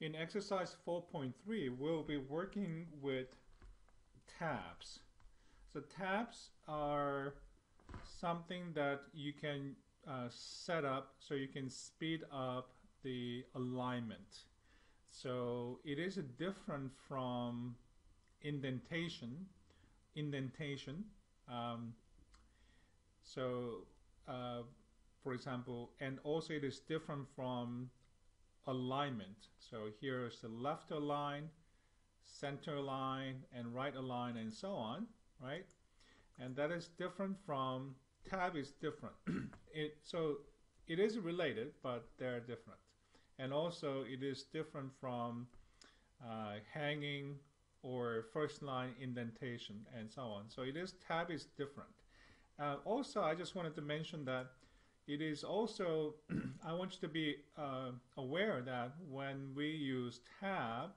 In exercise 4.3, we'll be working with tabs. So tabs are something that you can set up so you can speed up the alignment. So it is different from indentation. Indentation. Um, so, uh, for example, and also it is different from alignment. So here is the left align, center align, and right align, and so on, right? And that is different from tab is different. So it is related, but they're different. And also it is different from hanging or first line indentation and so on. So it is tab is different. Also, I just wanted to mention that it is also, I want you to be aware that when we use tab,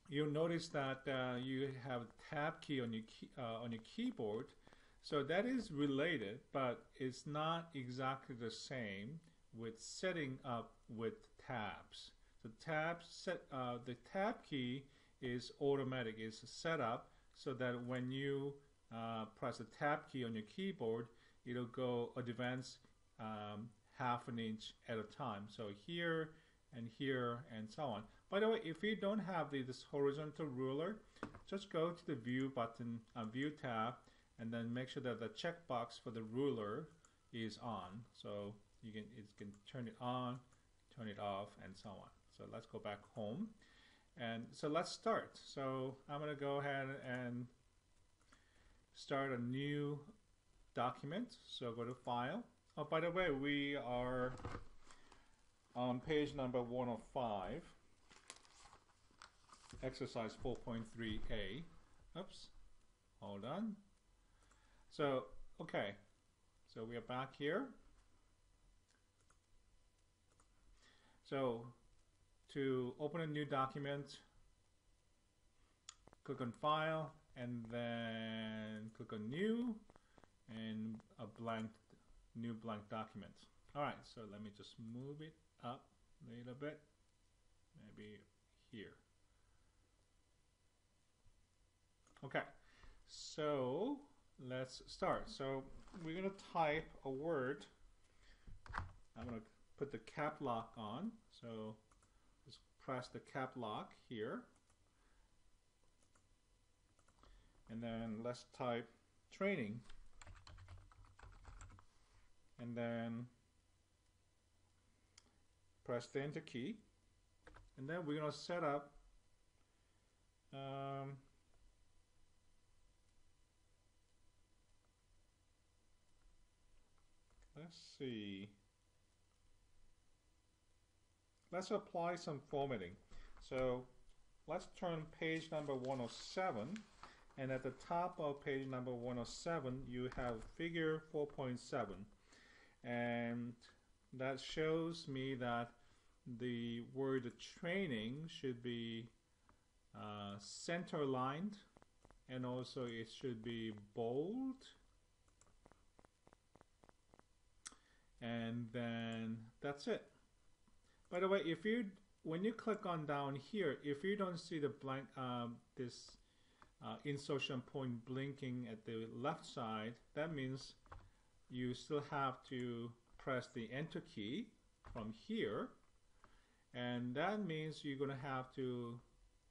you'll notice that you have tab key on your keyboard. So that is related, but it's not exactly the same with setting up with tabs. The tab key is automatic, it's set up so that when you press the tab key on your keyboard, it'll go advance half an inch at a time. So here and here and so on. By the way, if you don't have this horizontal ruler, just go to the view button, view tab, and then make sure that the checkbox for the ruler is on. So it can turn it on, turn it off, and so on. So let's go back home. And so let's start. So I'm going to go ahead and start a new document. So go to File. Oh, by the way, we are on page number 105, exercise 4.3a. Oops, hold on. So, okay, so we are back here. So, to open a new document, click on File, and then click on New, and a new blank document. All right, so let me just move it up a little bit, maybe here. Okay, so let's start. So we're going to type a word. I'm going to put the cap lock on. So just press the cap lock here. And then let's type training. And then press the enter key. And then we're going to set up let's see. Let's apply some formatting. So let's turn page number 107, and at the top of page number 107 you have figure 4.7, and that shows me that the word training should be center aligned, and also it should be bold, and then that's it. By the way, when you click on down here, if you don't see the blank this insertion point blinking at the left side, that means you still have to press the enter key from here, and that means you're going to have to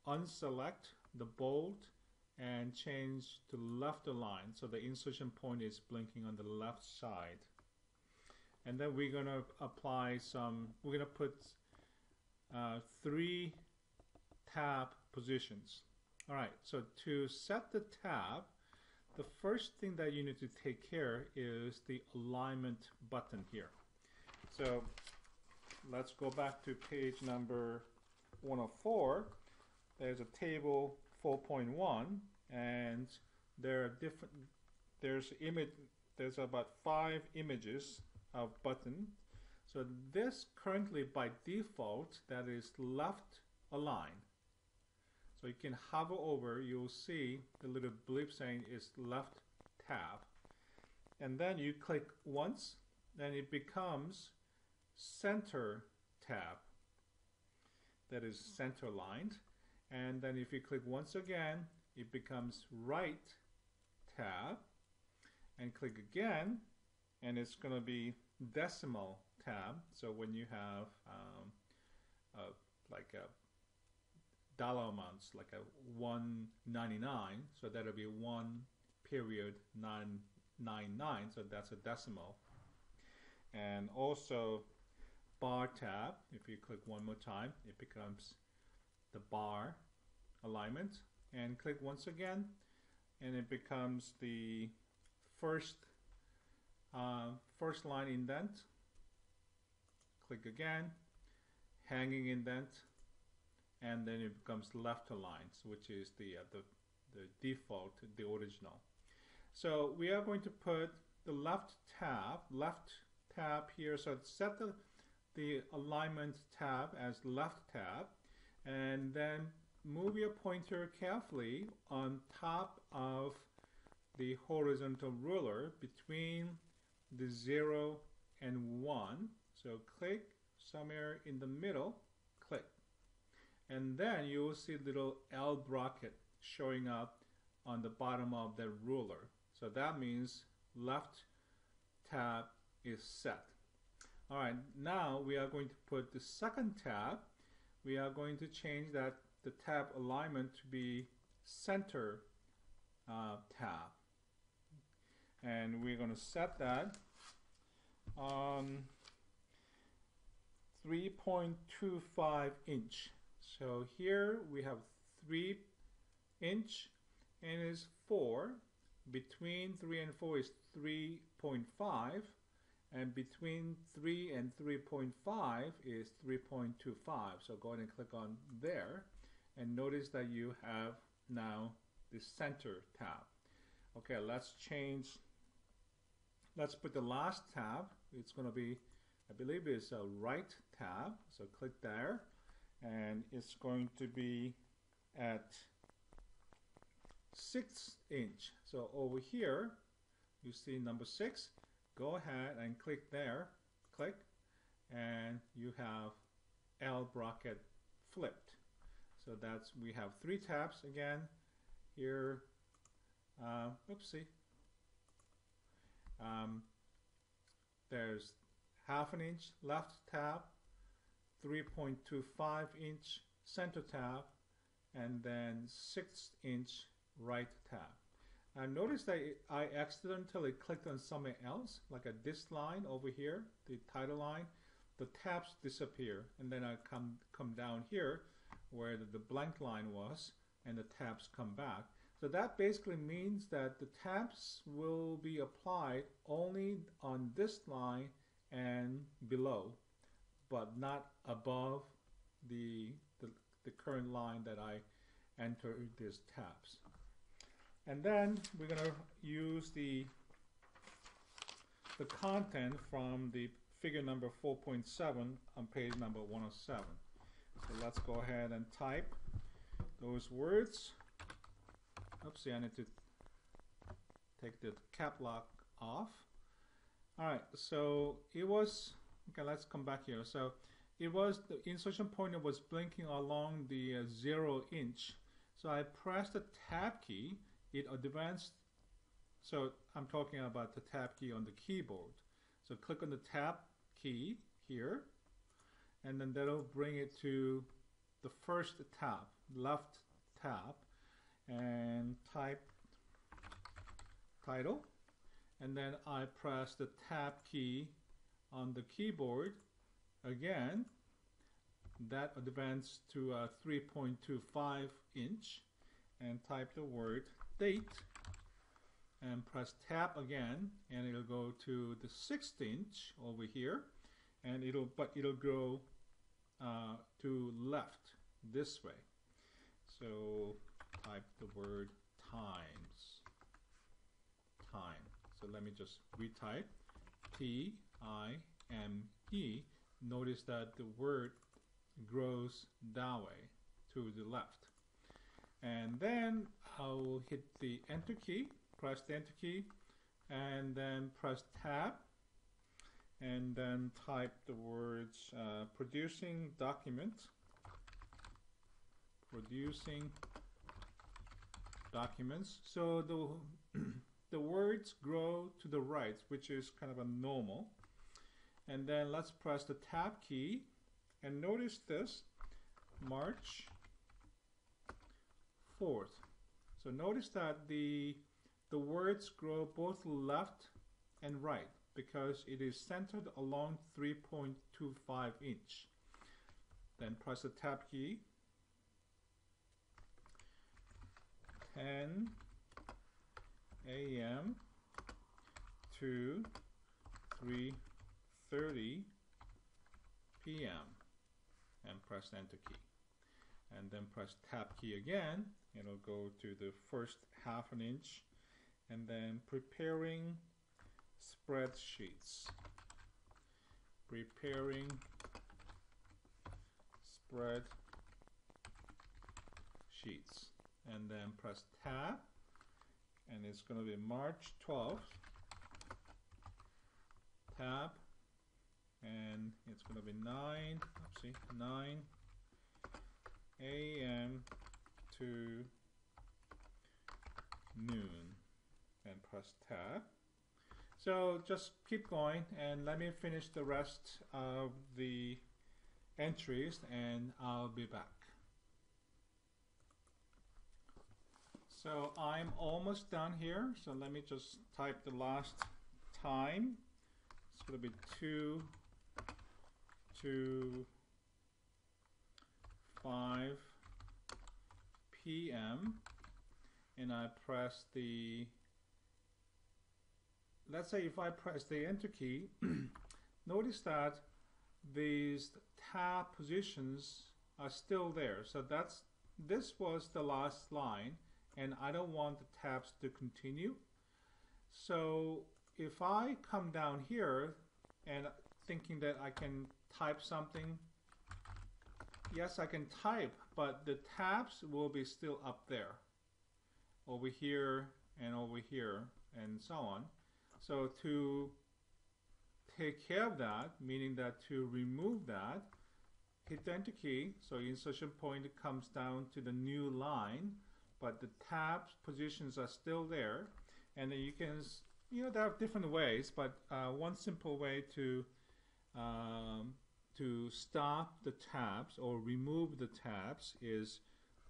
unselect the bold and change to left align, so the insertion point is blinking on the left side. And then we're going to apply we're going to put 3 tab positions. All right, so to set the tab, the first thing that you need to take care is the alignment button here. So let's go back to page number 104. There's a table 4.1, and there are there's about 5 images of button. So this currently by default, that is left align. So you can hover over, you'll see the little blip saying is left tab. And then you click once, then it becomes center tab. that is center lined. And then if you click once again, it becomes right tab, and click again, and it's going to be decimal tab. So when you have like a dollar amounts, like a 199, so that'll be 1.999, so that's a decimal. And also bar tab, if you click one more time, it becomes the bar alignment, and click once again, and it becomes the first line indent. Click again, hanging indent, and then it becomes left aligns, which is the default, the original. So we are going to put the left tab here. So set the alignment tab as left tab, and then move your pointer carefully on top of the horizontal ruler between the 0 and 1. So click somewhere in the middle, click. And then you will see a little L bracket showing up on the bottom of the ruler. So that means left tab is set. All right, now we are going to put the second tab. We are going to change that the tab alignment to be center tab. And we're going to set that on 3.25 inch. So here we have 3 inch and is 4. Between 3 and 4 is 3.5, and between 3 and 3.5 is 3.25. So go ahead and click on there, and notice that you have now the center tab. Okay, let's put the last tab. It's going to be, I believe it's a right tab. So click there, and it's going to be at 6 inch. So over here, you see number 6. Go ahead and click there, click, and you have L bracket flipped. So that's, we have 3 tabs again here. Oopsie. There's 1/2 inch left tab, 3.25 inch center tab, and then 6 inch right tab. Notice that I accidentally clicked on something else, like this line over here, the title line. The tabs disappear, and then I come down here where the blank line was, and the tabs come back. So that basically means that the tabs will be applied only on this line and below, but not above the current line that I entered these tabs. And then we're going to use the content from the figure number 4.7 on page number 107. So let's go ahead and type those words. Oopsie, I need to take the cap lock off. All right, so it was, okay, let's come back here. So it was, the insertion pointer was blinking along the 0 inch. So I pressed the tab key. It advanced, so I'm talking about the tab key on the keyboard. So click on the tab key here, and then that'll bring it to the first tab, left tab, and type title, and then I press the tab key on the keyboard again. That advanced to 3.25 inch, and type the word date, and press tab again, and it'll go to the 6th inch over here, and it'll go to left this way. So type the word times, time. So let me just retype T-I-M-E. Notice that the word grows that way to the left. And then I'll hit the enter key, press the enter key, and then press tab, and then type the words producing document, producing documents. So the words grow to the right, which is kind of a normal. And then let's press the tab key and notice this, March 4th. So notice that the words grow both left and right because it is centered along 3.25 inch. Then press the tab key. 10 a.m. to 3:30 p.m. and press the enter key. And then press tab key again. It'll go to the first half an inch. And then preparing spreadsheets. Preparing spreadsheets. And then press tab. And it's going to be March 12th. Tab. And it's going to be 9 a.m. to noon. And press tab. So just keep going and let me finish the rest of the entries and I'll be back. So I'm almost done here. So let me just type the last time. It's going to be 2 to 5 p.m. and I press the, let's say if I press the enter key, notice that these tab positions are still there. So this was the last line and I don't want the tabs to continue. So if I come down here and thinking that I can type something, yes, I can type, but the tabs will be still up there, over here and over here and so on. So to take care of that, meaning that to remove that, hit the enter key, so insertion point comes down to the new line, but the tab positions are still there. And then you can, there are different ways, but one simple way to stop the tabs or remove the tabs is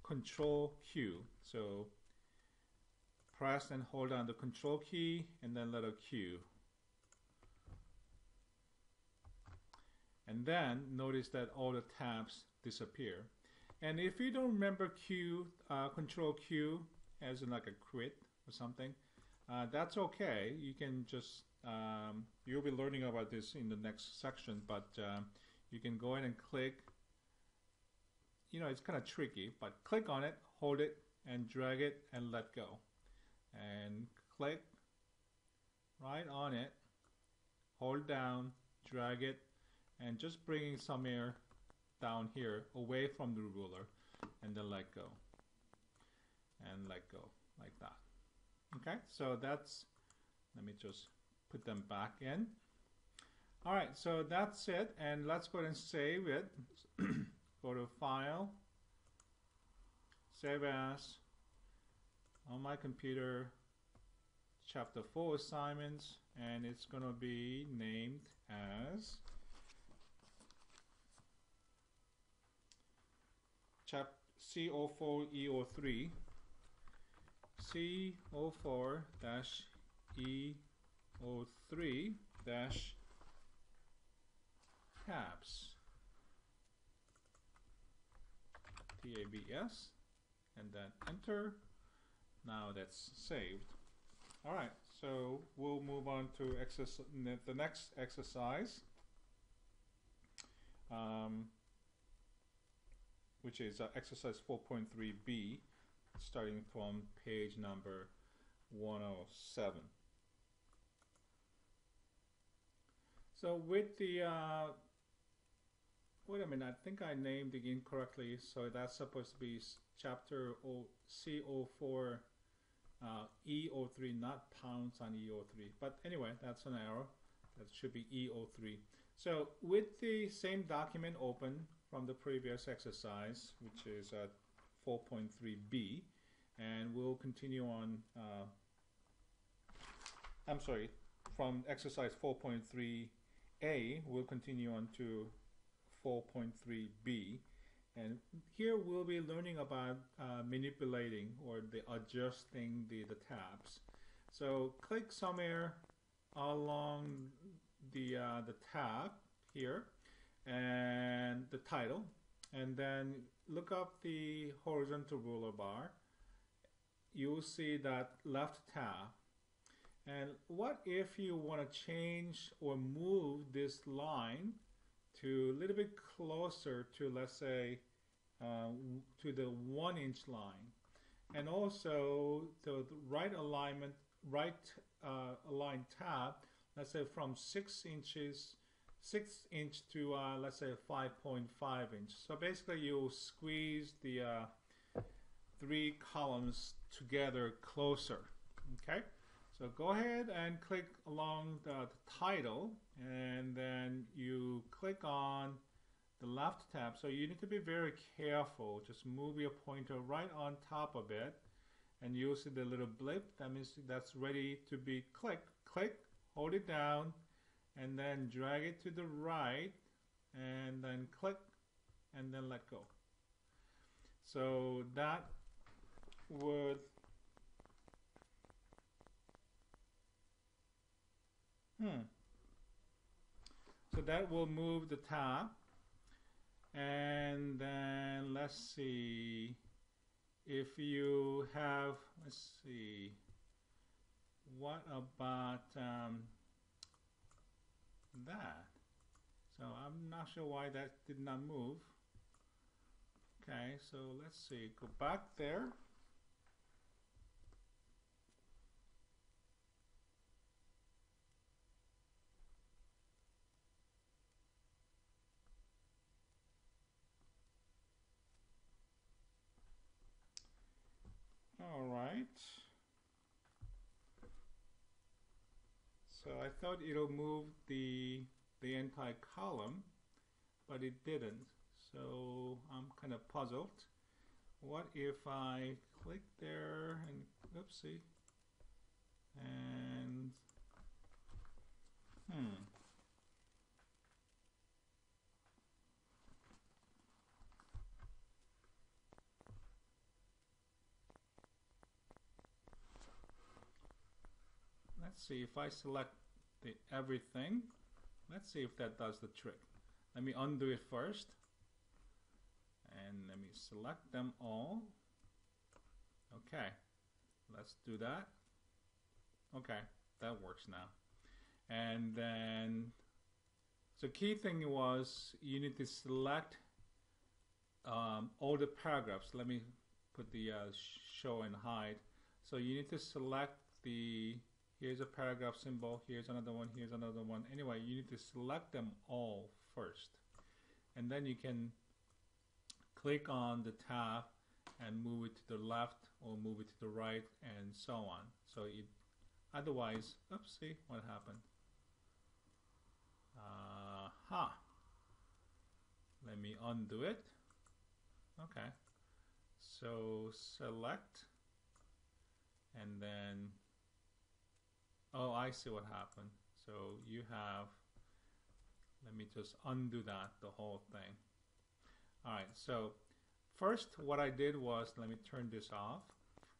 Control Q. So press and hold down the Control key and then letter Q. And then notice that all the tabs disappear. And if you don't remember Q, Control Q as in like a quit or something, that's okay. You can just, you'll be learning about this in the next section, but you can go in and click. It's kind of tricky, but click on it, hold it, and drag it and let go. And click right on it, hold down, drag it, and just bringing some air down here away from the ruler, and then let go. And let go, like that. Okay, so that's, let me just put them back in. Alright, so that's it, and let's go ahead and save it. Go to File, Save As, on my computer, Chapter 4 assignments, and it's going to be named as CO4EO3, CO4-EO3-tabs, TABS, and then enter. Now that's saved. Alright, so we'll move on to the next exercise, which is exercise 4.3b, starting from page number 107. So with the, wait a minute, I think I named it incorrectly, so that's supposed to be chapter CO4 EO3, not pounds on EO3. But anyway, that's an error. That should be EO3. So with the same document open from the previous exercise, which is 4.3b, and we'll continue on, I'm sorry, from exercise 4.3a, we'll continue on to 4.3b. And here we'll be learning about manipulating or the adjusting the tabs. So click somewhere along the tab here and the title, and then look up the horizontal ruler bar. You'll see that left tab. And what if you want to change or move this line to a little bit closer to, let's say, to the 1-inch line, and also the right alignment, aligned tab, let's say from 6 inch to let's say 5.5 inch. So basically, you squeeze the 3 columns together closer. Okay. So go ahead and click along the title, and then you click on the left tab. So you need to be very careful. Just move your pointer right on top of it, and you'll see the little blip. That means that's ready to be clicked. Click, hold it down, and then drag it to the right, and then click, and then let go. So that would So that will move the tab, and then let's see if you have, let's see, what about that? So I'm not sure why that did not move. Okay, so let's see, go back there. All right. So I thought it'll move the entire column, but it didn't. So I'm kind of puzzled. What if I click there and oopsie, and let's see if I select the everything. Let's see if that does the trick. Let me undo it first, and let me select them all. Okay, let's do that. Okay, that works now. And then, so key thing was you need to select all the paragraphs. Let me put the show and hide. So you need to select the, here's a paragraph symbol, here's another one, here's another one. Anyway, you need to select them all first. And then you can click on the tab and move it to the left or move it to the right and so on. So it, otherwise, oopsie, what happened? Let me undo it. Okay. So select, and then, oh, I see what happened. So you have, let me just undo that, the whole thing. All right, so first what I did was, let me turn this off.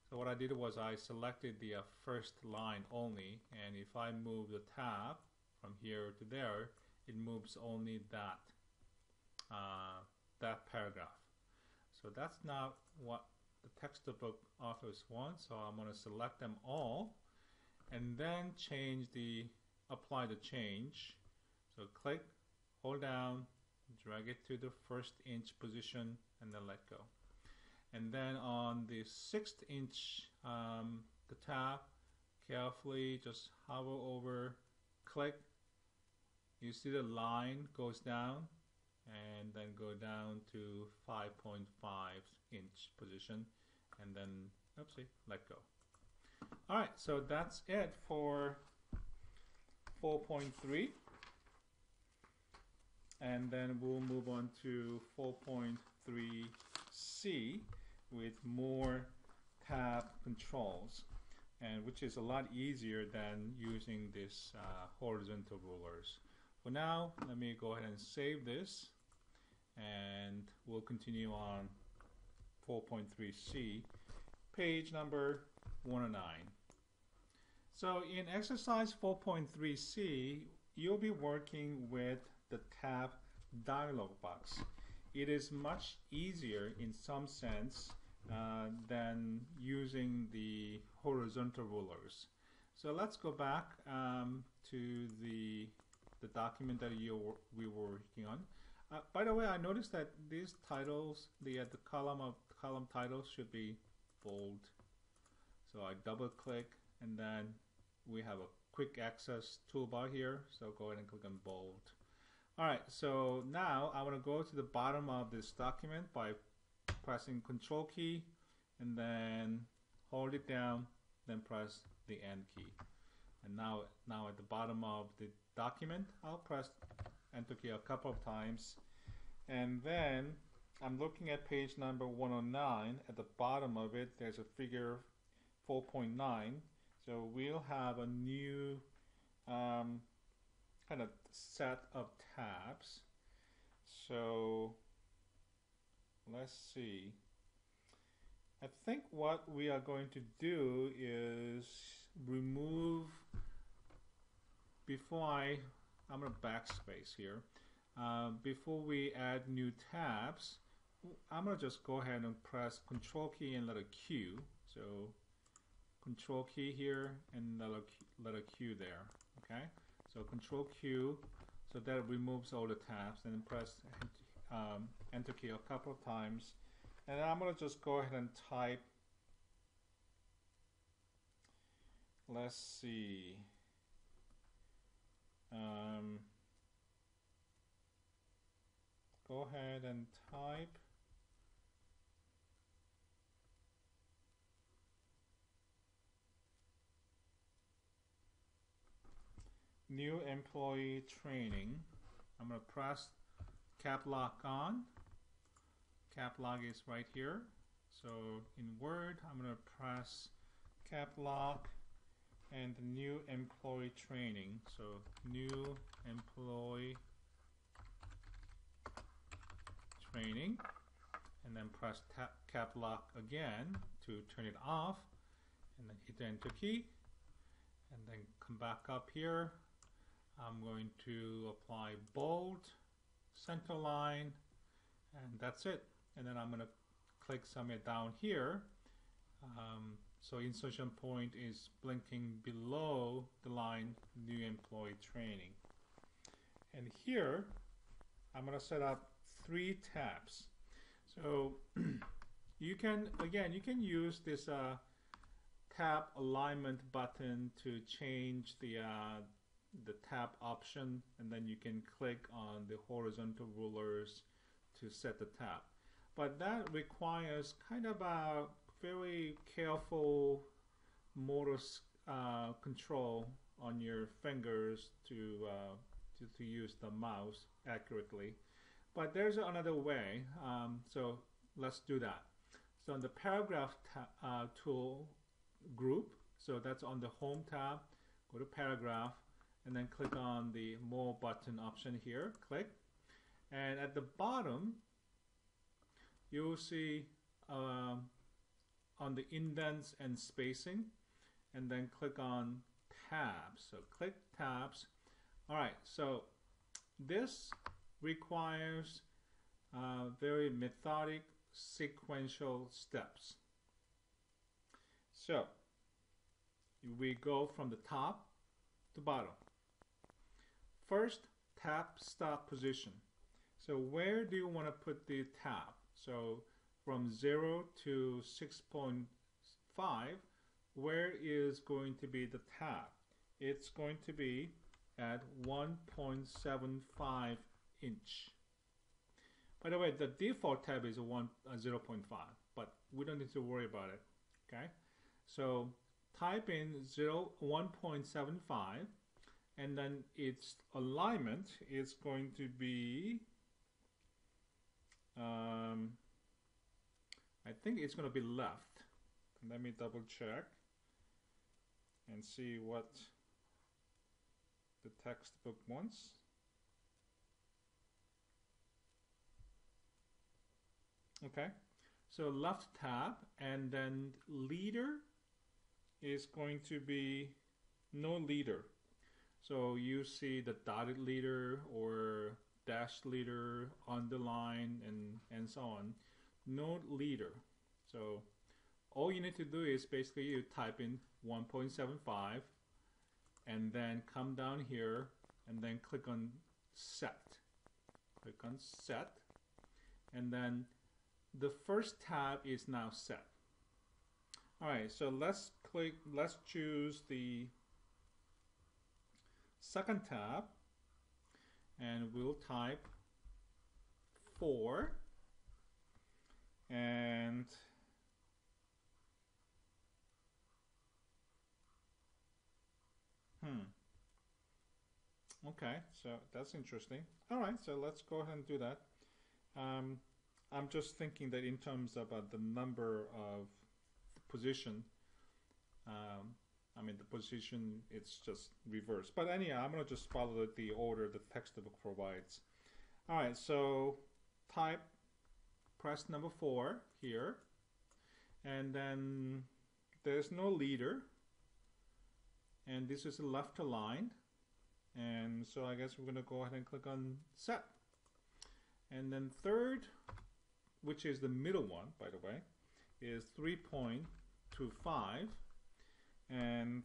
So what I did was I selected the first line only, and if I move the tab from here to there, it moves only that that paragraph. So that's not what the textbook authors want, so I'm going to select them all, and then change the, apply the change. So click, hold down, drag it to the 1st inch position, and then let go. And then on the 6th inch, the tab, carefully just hover over, click. You see the line goes down, and then go down to 5.5 inch position, and then, oopsie, let go. All right, so that's it for 4.3. And then we'll move on to 4.3c. with more tab controls, and which is a lot easier than using this horizontal rulers. For now, let me go ahead and save this, and we'll continue on 4.3c, page number 109. So in exercise 4.3c, you'll be working with the tab dialog box. It is much easier in some sense than using the horizontal rulers. So let's go back to the document that we were working on. By the way, I noticed that these titles, the column titles should be bold. So I double click, and then we have a quick access toolbar here. So go ahead and click on bold. All right, so now I want to go to the bottom of this document by pressing Control key, and then hold it down, then press the End key. And now at the bottom of the document, I'll press Enter key a couple of times, and then I'm looking at page number 109. At the bottom of it, there's a figure 4.9. So we'll have a new kind of set of tabs. So let's see. I think what we are going to do is remove, I'm going to backspace here. Before we add new tabs, I'm going to just go ahead and press Control key and letter Q. So Control key here and letter Q there. Okay. So Control Q, so that removes all the tabs, and then press Enter key a couple of times. And I'm going to just go ahead and type, let's see, go ahead and type new employee training. I'm going to press cap lock on. Cap lock is right here. So in Word, I'm going to press cap lock and new employee training. So new employee training, and then press cap lock again to turn it off, and then hit the Enter key, and then come back up here. I'm going to apply bold, center line, and that's it. And then I'm going to click somewhere down here. So insertion point is blinking below the line new employee training. And here I'm going to set up 3 tabs. So you can use this tab alignment button to change the tab option, and then you can click on the horizontal rulers to set the tab. But that requires kind of a very careful motor control on your fingers to use the mouse accurately. But there's another way, so let's do that. So on the paragraph tool group, so that's on the Home tab, go to Paragraph, and then click on the More button option here, click. And at the bottom, you'll see on the indents and spacing, and then click on Tabs. So click Tabs. All right, so this requires very methodic, sequential steps. So we go from the top to bottom. First, tab stop position. So where do you want to put the tab? So from 0 to 6.5, where is going to be the tab? It's going to be at 1.75 inch. By the way, the default tab is 0.5, but we don't need to worry about it. Okay, so type in 1.75, and then its alignment is going to be, I think it's going to be left. Let me double check and see what the textbook wants. Okay, so left tab, and then leader is going to be no leader. So you see the dotted leader or dashed leader, underline, and so on. No leader. So all you need to do is basically you type in 1.75 and then come down here and then click on set. Click on set, and then the first tab is now set. Alright, so let's choose the second tab, and we'll type 4, and okay, so that's interesting. Alright, so let's go ahead and do that. I'm just thinking that in terms of the number of position, I mean the position, it's just reversed. But anyhow, I'm going to just follow the order the textbook provides. Alright, so press number 4 here, and then there's no leader, and this is left aligned, and so I guess we're going to go ahead and click on set. And then third, which is the middle one, by the way, is 3.25, and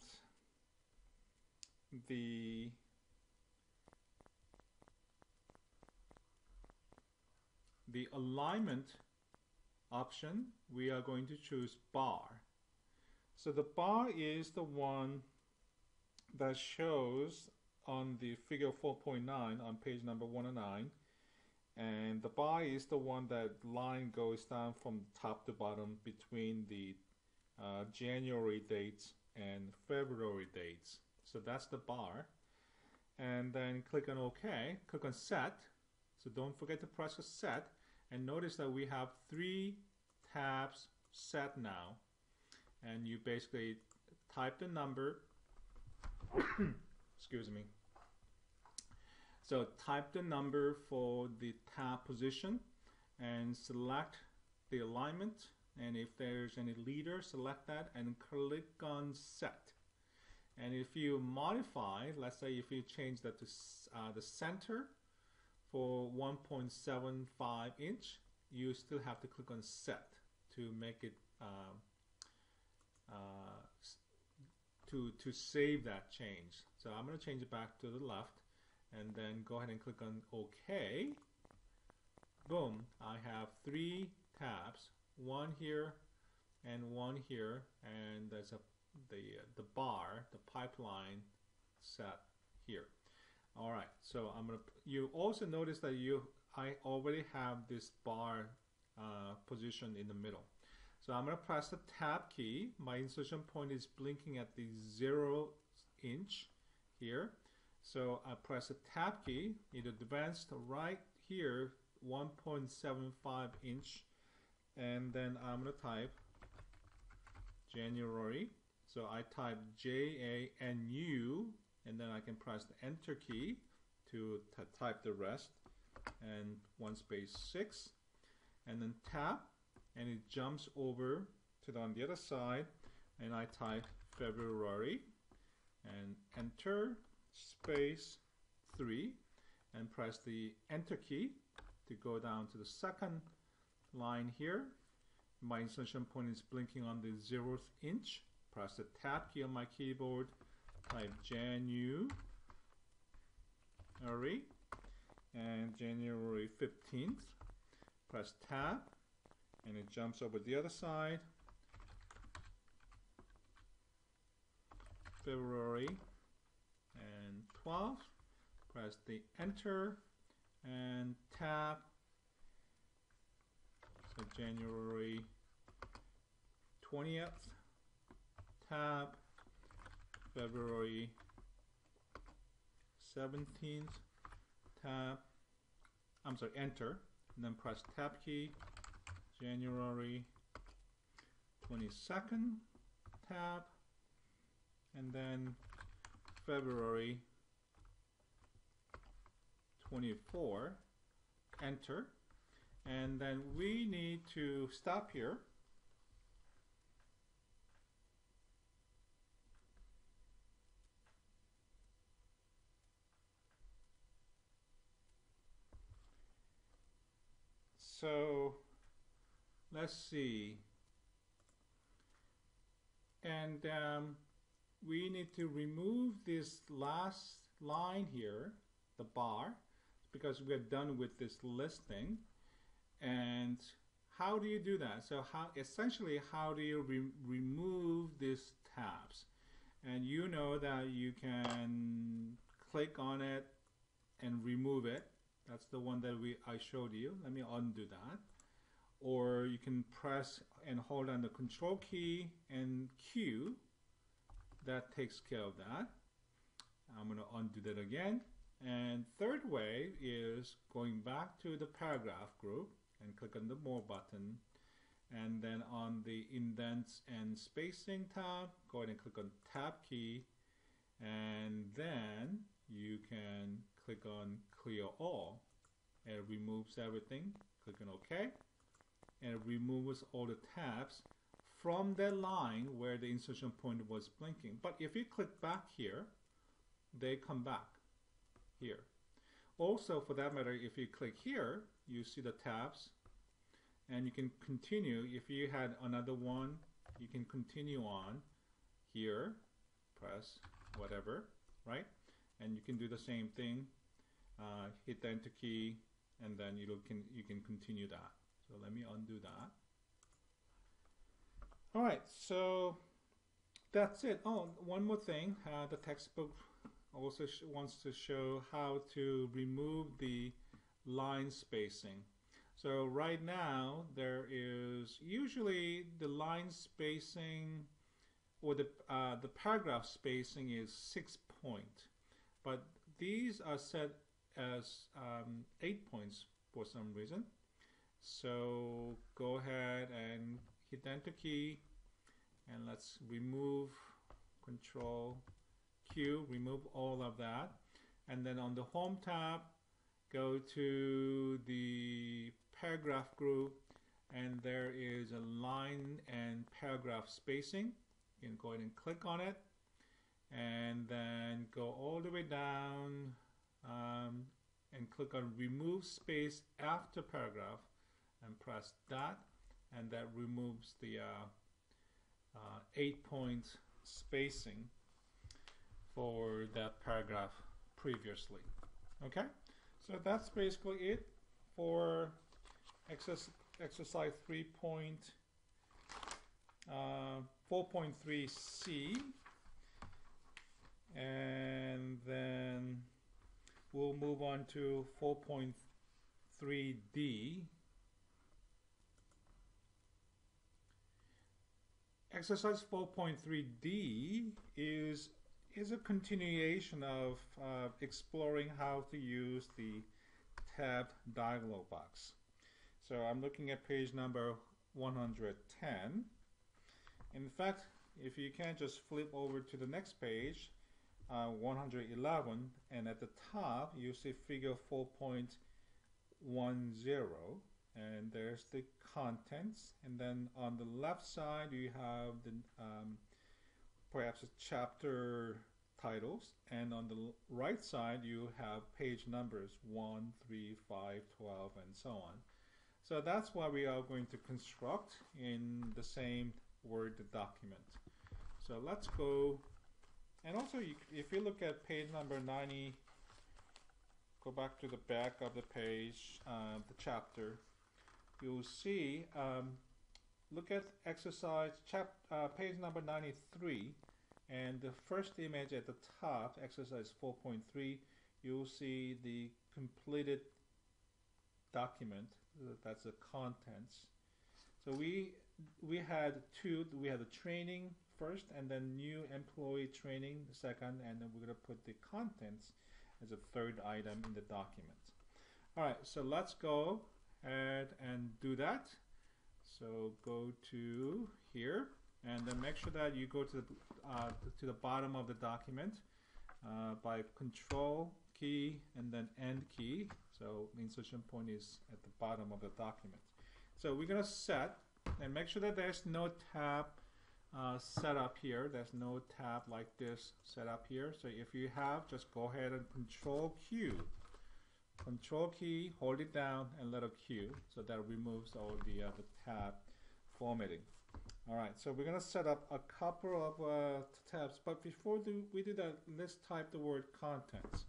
the alignment option, we are going to choose bar. So the bar is the one that shows on the figure 4.9 on page number 109, and the bar is the one that line goes down from top to bottom between the January dates and February dates. So that's the bar. And then click on OK, click on set. So don't forget to press a set, and notice that we have 3 tabs set now. And you basically type the number excuse me. So type the number for the tab position and select the alignment, and if there's any leader, select that and click on set. And if you modify, let's say if you change that to the center for 1.75 inch, you still have to click on set to make it to save that change. So I'm going to change it back to the left, and then go ahead and click on OK. Boom, I have 3 tabs, one here and one here, and there's the bar, the pipeline set here. All right, so you also notice that I already have this bar position in the middle. So I'm going to press the tab key. My insertion point is blinking at the 0 inch here. So I press the tab key. It advanced right here 1.75 inch, and then I'm going to type January. So I type JANU, and then I can press the enter key to type the rest, and 1 space 6, and then tap, and it jumps over to on the other side, and I type February and enter space 3 and press the enter key to go down to the second line here. My insertion point is blinking on the 0th inch. Press the tab key on my keyboard, type January and January 15th. Press tab, and it jumps over the other side. February and 12th. Press the enter and tab. So January 20th. Tab. February 17th. Tab. I'm sorry, enter. And then press tab key. January 22nd tab, and then February 24, enter, and then we need to stop here. So let's see, and we need to remove this last line here, the bar, because we're done with this listing. And how do you do that? So essentially how do you remove these tabs? And you know that you can click on it and remove it. That's the one that I showed you. Let me undo that. Or you can press and hold on the control key and Q. That takes care of that. I'm going to undo that again. And third way is going back to the paragraph group and click on the More button. And then on the Indents and Spacing tab, go ahead and click on Tab key. And then you can click on Clear All. And it removes everything. Click on OK. And it removes all the tabs from that line where the insertion point was blinking. But if you click back here, they come back here. Also, for that matter, if you click here, you see the tabs, and you can continue. If you had another one, you can continue on here, press whatever, right? And you can do the same thing, hit the enter key, and then you can continue that. So let me undo that. All right, so that's it. Oh, one more thing. The textbook also wants to show how to remove the line spacing. So right now there is usually the line spacing or the paragraph spacing is 6 points, but these are set as 8 points for some reason. So go ahead and hit the enter key, and let's remove control Q, remove all of that, and then on the home tab go to the paragraph group, and there is a line and paragraph spacing. You can go ahead and click on it, and then go all the way down and click on remove space after paragraph and press that, and that removes the 8-point spacing for that paragraph previously. Okay, so that's basically it for exercise 4.3C, and then we'll move on to 4.3D. Exercise 4.3D is a continuation of exploring how to use the tabbed dialog box. So I'm looking at page number 110. In fact, if you can just flip over to the next page, 111, and at the top you see figure 4.10, and there's the contents, and then on the left side you have the perhaps chapter titles, and on the right side you have page numbers 1, 3, 5, 12, and so on. So that's what we are going to construct in the same Word document. So let's go, and also if you look at page number 90, go back to the back of the page, the chapter, you'll see, look at exercise page number 93, and the first image at the top, exercise 4.3, you'll see the completed document. That's the contents. So we had the training first, and then new employee training the second, and then we're going to put the contents as a third item in the document. All right, so let's go ahead and do that. So go to here, and then make sure that you go to the bottom of the document by Control key and then End key. So the insertion point is at the bottom of the document. So we're gonna set and make sure that there's no tab set up here. There's no tab like this set up here. So if you have, just go ahead and Control Q. Control key, hold it down, and let it Q. So that removes all the tab formatting. All right, so we're gonna set up a couple of tabs, but before we do that, let's type the word contents.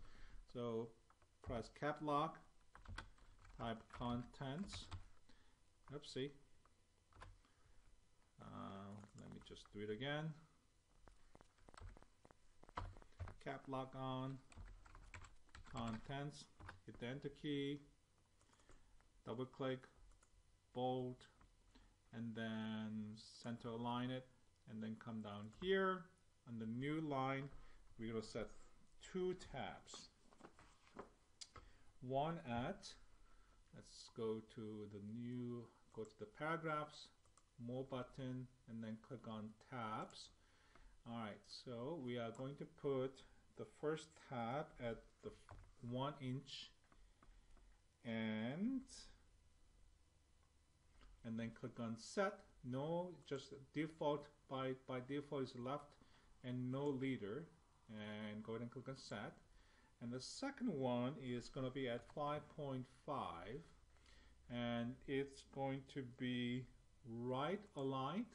So press cap lock, type contents. Oopsie. Let me just do it again. Cap lock on, contents, hit the enter key, double click, bold, and then center align it, and then come down here on the new line. We're going to set 2 tabs. One at, let's go to the new, go to the paragraphs, more button, and then click on tabs. Alright, so we are going to put the first tab at the 1 inch and then click on set. No, just default by default is left and no leader, and go ahead and click on set. And the second one is going to be at 5.5, and it's going to be right aligned,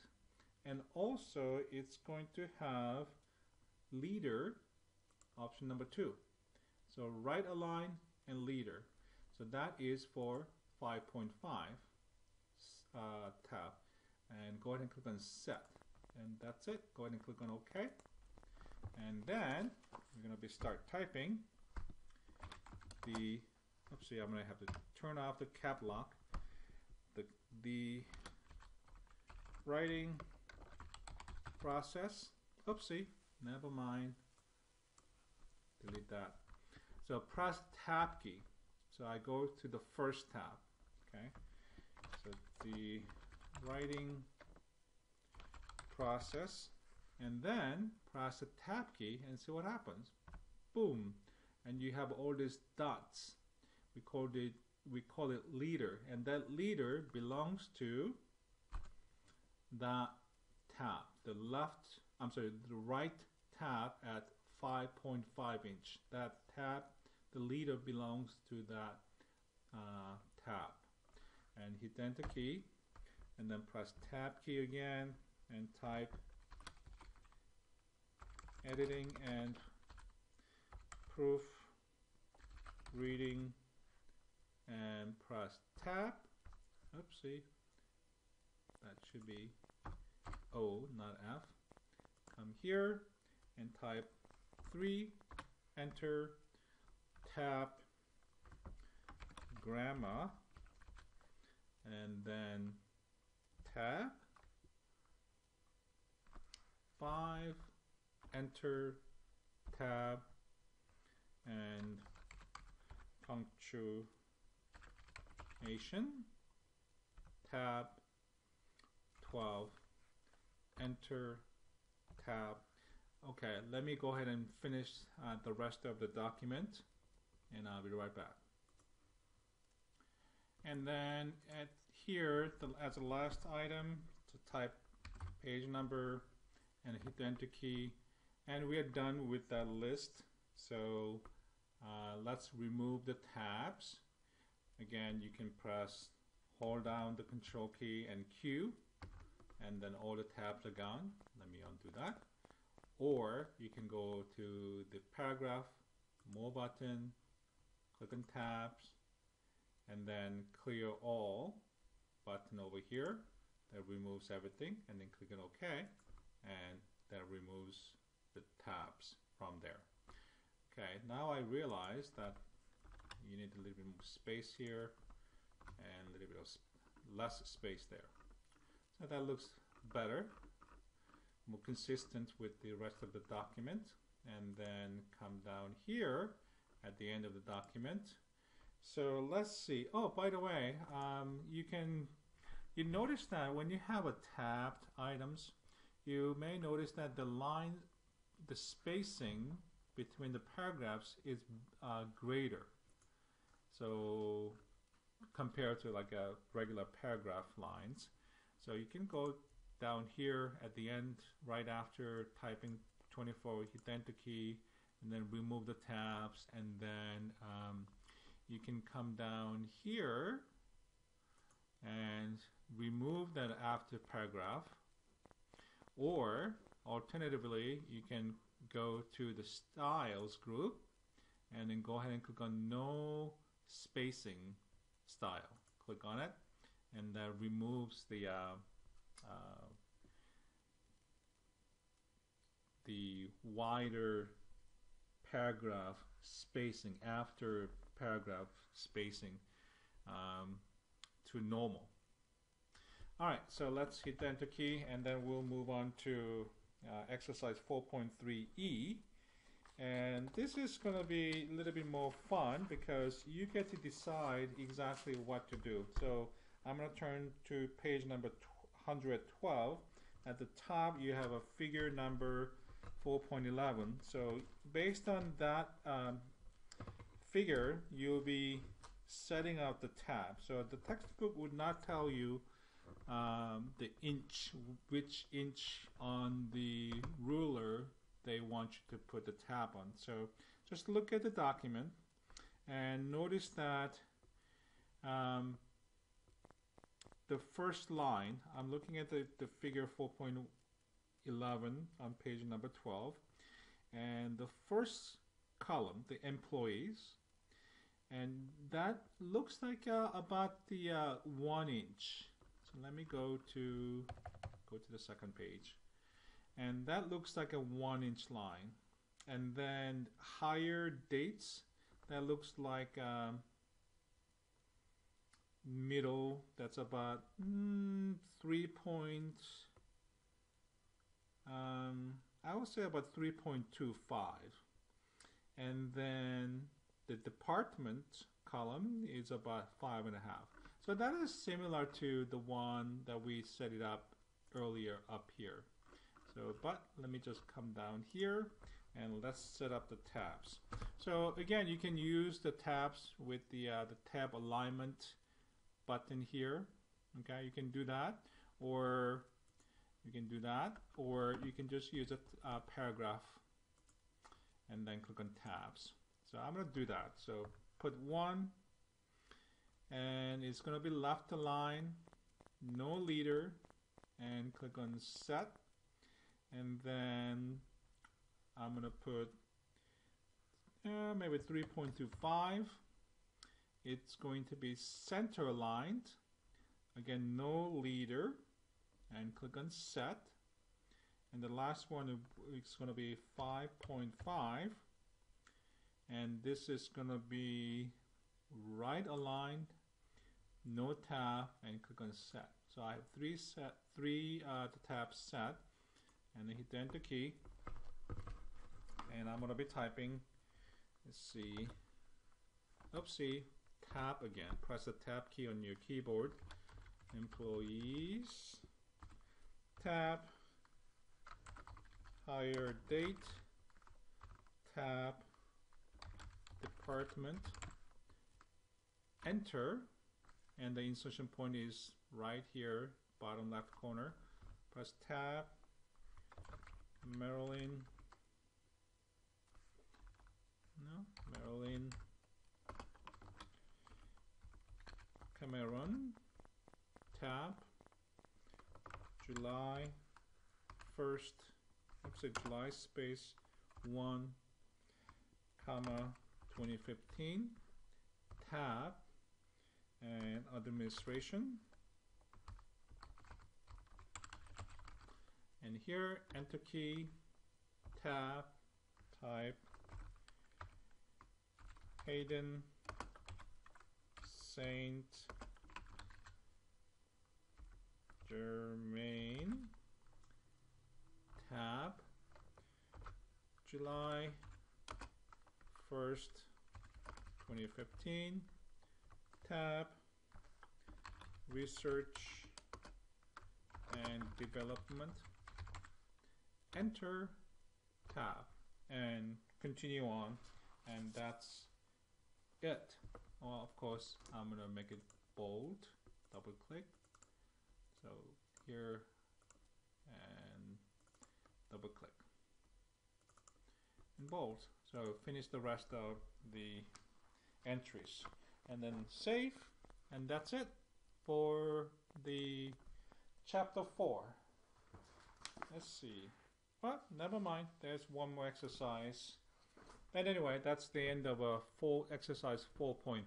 and also it's going to have leader option number 2. So right align and leader. So that is for 5.5 tab, and go ahead and click on set, and that's it. Go ahead and click on OK, and then we're going to be start typing the, oopsie, I'm going to have to turn off the cap lock. The writing process, oopsie, never mind, delete that. So press tab key. So I go to the first tab, okay? So the writing process, and then press the tab key and see what happens. Boom, and you have all these dots. We call it leader, and that leader belongs to the tab, the right tab at 5.5 inch. That tab, the leader belongs to that tab. And hit the enter key, and then press tab key again, and type editing and proof reading, and press tab. Oopsie, that should be O, not F. Come here and type 3, enter, tab, grammar, and then tab, 5, enter, tab, and punctuation, tab, 12, enter, tab. Okay, let me go ahead and finish the rest of the document, and I'll be right back. And then at here, as the last item, to type page number and hit the enter key, and we are done with that list. So let's remove the tabs. Again, you can hold down the control key and Q, and then all the tabs are gone. Let me undo that. Or you can go to the paragraph, more button, click on tabs, and then clear all button over here. That removes everything, and then click on OK, and that removes the tabs from there. Okay, now I realize that you need a little bit more space here and a little bit of less space there. So that looks better, more consistent with the rest of the document. And then come down here at the end of the document. So let's see. Oh, by the way, you can you notice that when you have a tabbed items, you may notice that the spacing between the paragraphs is greater. So compared to like a regular paragraph lines. So you can go down here at the end, right after typing 24, hit the enter key, and then remove the tabs, and then you can come down here and remove that after paragraph, or alternatively you can go to the styles group and then go ahead and click on no spacing style. Click on it, and that removes the wider paragraph spacing after paragraph spacing to normal. Alright, so let's hit the enter key, and then we'll move on to exercise 4.3e. And this is going to be a little bit more fun because you get to decide exactly what to do. So I'm going to turn to page number 112. At the top you have a figure number 4.11. So based on that figure, you'll be setting up the tab. So the textbook would not tell you the inch, which inch on the ruler they want you to put the tab on. So just look at the document and notice that the first line, I'm looking at the figure 4.11 on page number 12, and the first column, the employees, and that looks like about the 1 inch. So let me go to the second page. And that looks like a 1 inch line. And then higher dates, that looks like middle, that's about 3 point, I would say about 3.25. And then the department column is about 5.5. So that is similar to the one that we set it up earlier up here. So, but let me just come down here and let's set up the tabs. So again, you can use the tabs with the tab alignment button here. Okay, you can do that, or you can just use a paragraph and then click on tabs. So I'm going to do that. So put 1, and it's going to be left align, no leader, and click on set. And then I'm going to put maybe 3.25. It's going to be center aligned. Again, no leader. And click on set. And the last one is going to be 5.5. And this is going to be right aligned, no tab, and click on set. So I have three tabs set. And then hit the enter key, and I'm going to be typing, let's see, oopsie, tab again. Press the tab key on your keyboard. Employees, tab, hire date, tab, department, enter, and the insertion point is right here, bottom left corner. Press tab, Marilyn Cameron, tab, July 1st, July space 1, comma 2015, tab, and administration. And here, enter key, tab, type, Hayden, Saint Germain, tab, July 1st, 2015, tab, research and development, enter tab, and continue on, and that's it. Well, of course, I'm gonna make it bold, double click, so here, and double click, and bold. So finish the rest of the entries, and then save, and that's it for the chapter 4. Let's see. But never mind, there's one more exercise. And anyway, that's the end of exercise 4.3.